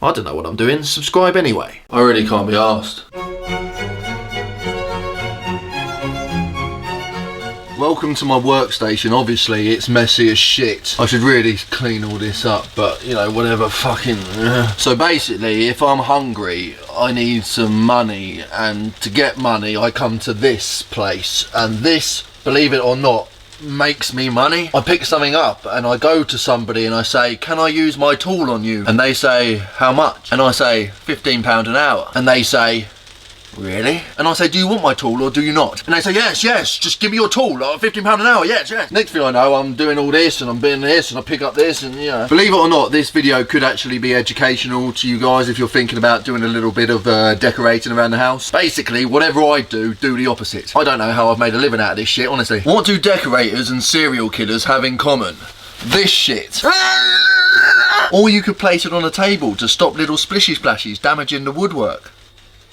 I don't know what I'm doing, subscribe anyway. I really can't be arsed. Welcome to my workstation. Obviously it's messy as shit. I should really clean all this up, but you know, whatever, fucking So basically, if I'm hungry, I need some money, and to get money I come to this place, and this, believe it or not, makes me money. I pick something up and I go to somebody and I say, can I use my tool on you? And they say, how much? And I say, £15 an hour. And they say, really? And I say, do you want my tool or do you not? And they say, yes, just give me your tool, like £15 an hour, yes. Next thing I know, I'm doing all this and I'm doing this and I pick up this and yeah. Believe it or not, this video could actually be educational to you guys if you're thinking about doing a little bit of decorating around the house. Basically, whatever I do the opposite. I don't know how I've made a living out of this shit, honestly. What do decorators and serial killers have in common? This shit. Or you could place it on a table to stop little splishy splashes damaging the woodwork.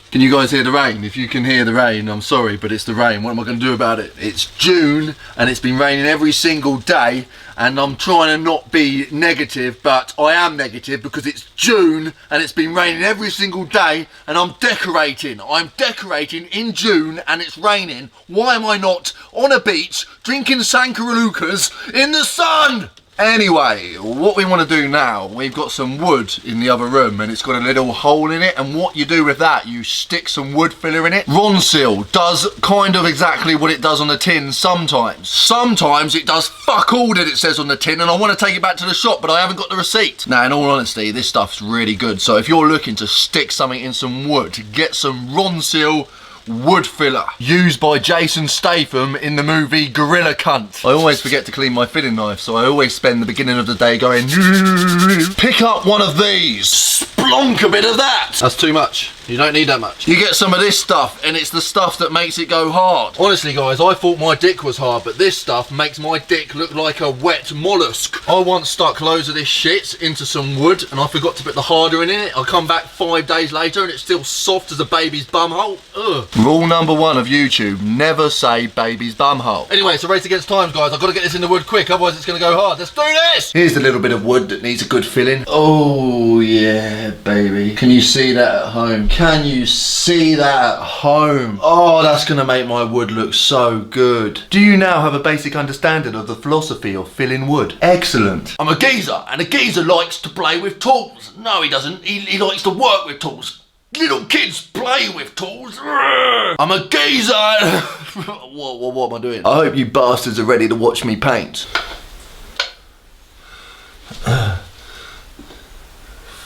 Can you guys hear the rain? If you can hear the rain, I'm sorry, but it's the rain. What am I going to do about it? It's June and it's been raining every single day, and I'm trying to not be negative, but I am negative because it's June and it's been raining every single day and I'm decorating. I'm decorating in June and it's raining. Why am I not on a beach drinking Sankarulukas in the sun? Anyway, what we want to do now, we've got some wood in the other room and it's got a little hole in it, and what you do with that, you stick some wood filler in it. Ronseal does kind of exactly what it does on the tin sometimes. Sometimes it does fuck all that it says on the tin, and I want to take it back to the shop but I haven't got the receipt. Now in all honesty, this stuff's really good, so if you're looking to stick something in some wood, get some Ronseal wood filler, used by Jason Statham in the movie Gorilla Cunt. I always forget to clean my filling knife, so I always spend the beginning of the day going, pick up one of these, splonk a bit of that. That's too much. You don't need that much. You get some of this stuff and it's the stuff that makes it go hard. Honestly guys, I thought my dick was hard, but this stuff makes my dick look like a wet mollusk. I once stuck loads of this shit into some wood and I forgot to put the harder in it. I come back 5 days later and it's still soft as a baby's bumhole. Ugh. Rule number 1 of YouTube, never say baby's bumhole. Anyway, it's a race against time guys. I've got to get this in the wood quick, otherwise it's going to go hard. Let's do this! Here's the little bit of wood that needs a good filling. Oh yeah, baby. Can you see that at home? Can you see that at home? Oh, that's gonna make my wood look so good. Do you now have a basic understanding of the philosophy of filling wood? Excellent. I'm a geezer, and a geezer likes to play with tools. No, he doesn't. He likes to work with tools. Little kids play with tools. I'm a geezer. What am I doing? I hope you bastards are ready to watch me paint.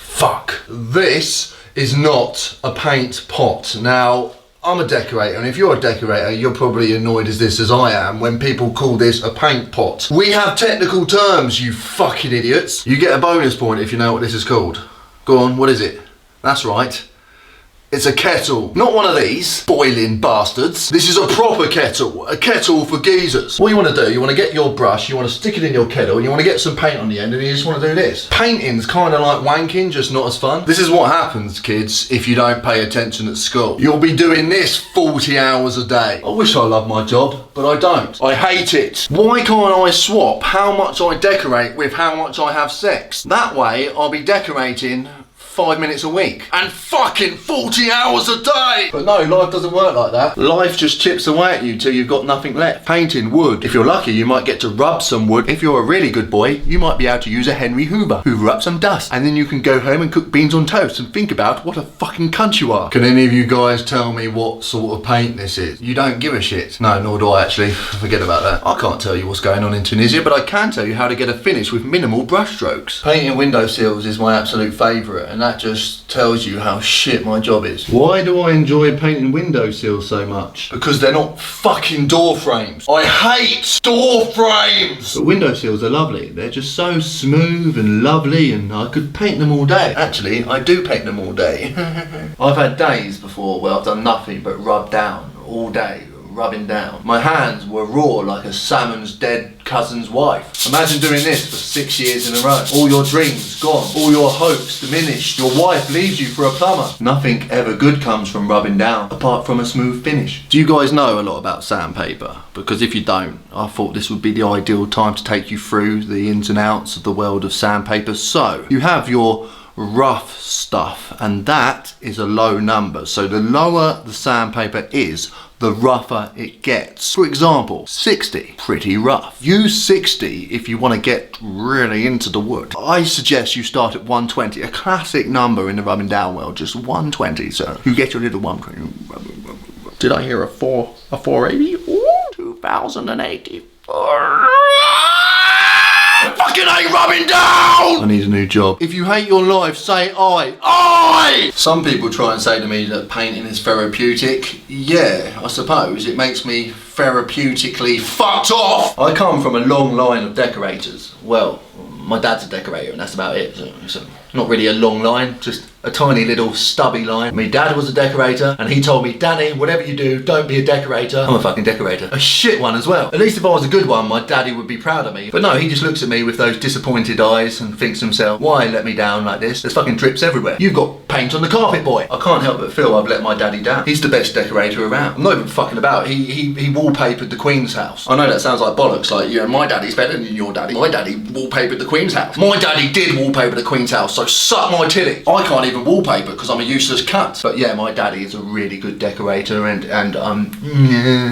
Fuck. This is not a paint pot. Now, I'm a decorator, and if you're a decorator, you're probably annoyed as this as I am when people call this a paint pot. We have technical terms, you fucking idiots. You get a bonus point if you know what this is called. Go on, what is it? That's right. It's a kettle. Not one of these boiling bastards. This is a proper kettle. A kettle for geezers. What you want to do, you want to get your brush, you want to stick it in your kettle, and you want to get some paint on the end, and you just want to do this. Painting's kind of like wanking, just not as fun. This is what happens, kids, if you don't pay attention at school. You'll be doing this 40 hours a day. I wish I loved my job, but I don't. I hate it. Why can't I swap how much I decorate with how much I have sex? That way, I'll be decorating 5 minutes a week and fucking 40 hours a day. But no, life doesn't work like that. Life just chips away at you till you've got nothing left. Painting wood. If you're lucky, you might get to rub some wood. If you're a really good boy, you might be able to use a Henry Hoover up some dust, and then you can go home and cook beans on toast and think about what a fucking cunt you are. Can any of you guys tell me what sort of paint this is? You don't give a shit. No, nor do I actually. Forget about that. I can't tell you what's going on in Tunisia, but I can tell you how to get a finish with minimal brush strokes. Painting windowsills is my absolute favourite, and that just tells you how shit my job is. Why do I enjoy painting windowsills so much? Because they're not fucking door frames. I hate door frames! But windowsills are lovely. They're just so smooth and lovely, and I could paint them all day. Actually, I do paint them all day. I've had days before where I've done nothing but rub down all day. Rubbing down. My hands were raw like a salmon's dead cousin's wife. Imagine doing this for 6 years in a row. All your dreams gone. All your hopes diminished. Your wife leaves you for a plumber. Nothing ever good comes from rubbing down, apart from a smooth finish. Do you guys know a lot about sandpaper? Because if you don't, I thought this would be the ideal time to take you through the ins and outs of the world of sandpaper. So, you have your rough stuff, and that is a low number. So the lower the sandpaper is, the rougher it gets. For example, 60, pretty rough. Use 60 if you want to get really into the wood. I suggest you start at 120, a classic number in the rubbing down world, just 120. So you get your little 120. Did I hear a 480? Ooh, 2084. Fucking hate rubbing down! I need a new job. If you hate your life, say I. I! Some people try and say to me that painting is therapeutic. Yeah, I suppose. It makes me therapeutically fucked off! I come from a long line of decorators. Well, my dad's a decorator and that's about it. So not really a long line, just a tiny little stubby line. My dad was a decorator and he told me, Danny, whatever you do, don't be a decorator. I'm a fucking decorator. A shit one as well. At least if I was a good one, my daddy would be proud of me. But no, he just looks at me with those disappointed eyes and thinks to himself, why let me down like this? There's fucking drips everywhere. You've got paint on the carpet, boy. I can't help but feel I've let my daddy down. He's the best decorator around. I'm not even fucking about. He wallpapered the Queen's house. I know that sounds like bollocks, like, yeah, my daddy's better than your daddy. My daddy wallpapered the Queen's house. My daddy did wallpaper the Queen's house, so suck my titty. I can't even wallpaper because I'm a useless cunt. But yeah, my daddy is a really good decorator and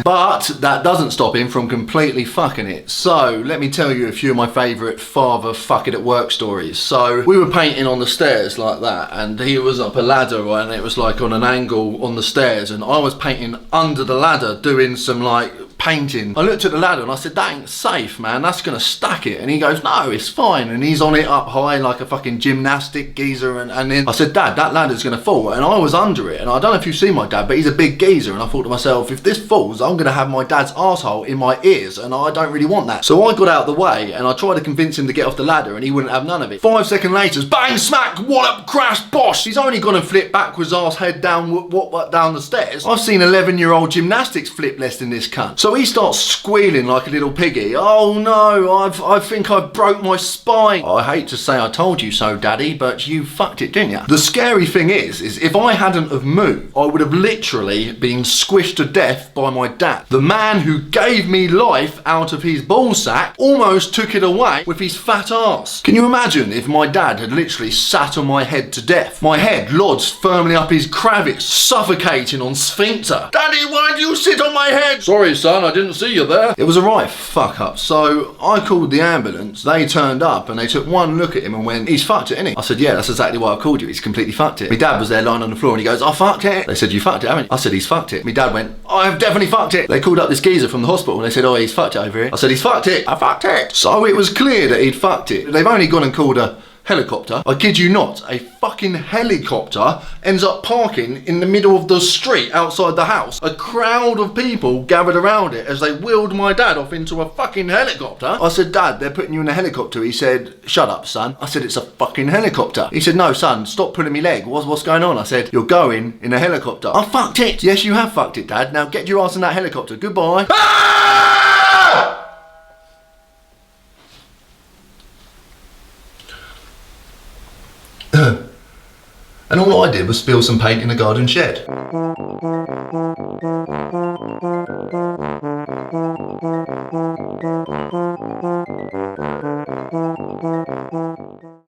But that doesn't stop him from completely fucking it. So let me tell you a few of my favourite father fuck it at work stories. So we were painting on the stairs like that, and he was up a ladder, right, and it was like on an angle on the stairs, and I was painting under the ladder doing some like painting. I looked at the ladder and I said, that ain't safe, man, that's gonna stack it. And he goes, no, it's fine. And he's on it up high like a fucking gymnastic geezer, and then I said, Dad, that ladder's gonna fall. And I was under it, and I don't know if you see my dad, but he's a big geezer, and I thought to myself, if this falls, I'm gonna have my dad's arsehole in my ears, and I don't really want that. So I got out of the way and I tried to convince him to get off the ladder, and he wouldn't have none of it. 5 seconds later, bang, smack, wallop, crash, bosh. He's only gone and flipped backwards, arse head down, what down the stairs. I've seen 11-year-old gymnastics flip less than this cunt. So he starts squealing like a little piggy. Oh no, I think I broke my spine. I hate to say I told you so, Daddy, but you fucked it, didn't you? The scary thing is if I hadn't have moved, I would have literally been squished to death by my dad. The man who gave me life out of his ballsack almost took it away with his fat ass. Can you imagine if my dad had literally sat on my head to death? My head lodged firmly up his cravats, suffocating on sphincter. Daddy, why do you sit on my head? Sorry, son, I didn't see you there. It was a right fuck up. So I called the ambulance, they turned up and they took one look at him and went, he's fucked it, innit? I said, yeah, that's exactly why I called you, he's completely fucked it. My dad was there lying on the floor and he goes, I fucked it. They said, you fucked it, haven't you? I said, he's fucked it. My dad went, I've definitely fucked it. They called up this geezer from the hospital and they said, oh, he's fucked it over here. I said, he's fucked it. I fucked it. So it was clear that he'd fucked it. They've only gone and called a helicopter. I kid you not, a fucking helicopter ends up parking in the middle of the street outside the house. A crowd of people gathered around it as they wheeled my dad off into a fucking helicopter. I said, Dad, they're putting you in a helicopter. He said, shut up, son. I said, it's a fucking helicopter. He said, no, son, stop pulling me leg. What's going on? I said, you're going in a helicopter. I fucked it. Yes, you have fucked it, Dad. Now get your ass in that helicopter. Goodbye. Ah! And all I did was spill some paint in a garden shed.